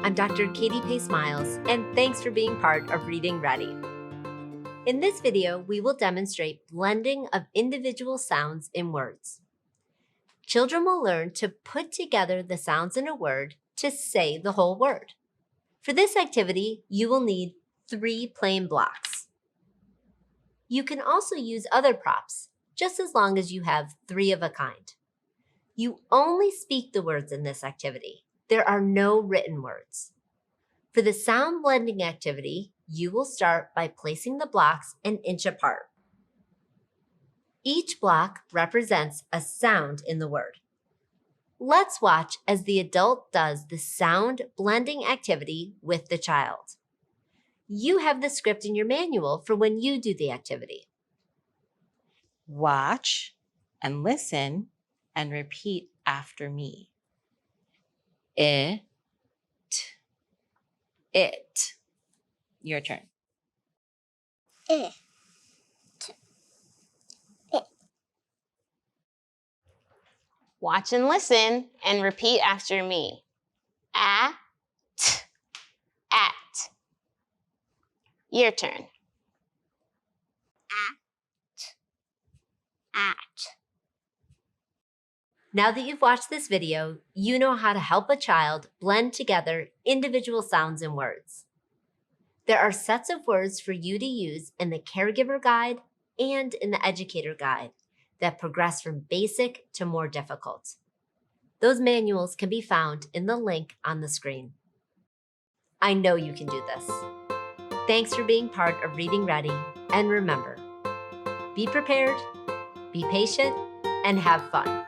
I'm Dr. Katie Pace-Miles, and thanks for being part of Reading Ready. In this video, we will demonstrate blending of individual sounds in words. Children will learn to put together the sounds in a word to say the whole word. For this activity, you will need 3 plain blocks. You can also use other props, just as long as you have 3 of a kind. You only speak the words in this activity. There are no written words. For the sound blending activity, you will start by placing the blocks an inch apart. Each block represents a sound in the word. Let's watch as the adult does the sound blending activity with the child. You have the script in your manual for when you do the activity. Watch and listen and repeat after me. It. Your turn. It. Watch and listen and repeat after me. At. Your turn. At. Now that you've watched this video, you know how to help a child blend together individual sounds and words. There are sets of words for you to use in the Caregiver Guide and in the Educator Guide that progress from basic to more difficult. Those manuals can be found in the link on the screen. I know you can do this. Thanks for being part of Reading Ready, and remember, be prepared, be patient, and have fun.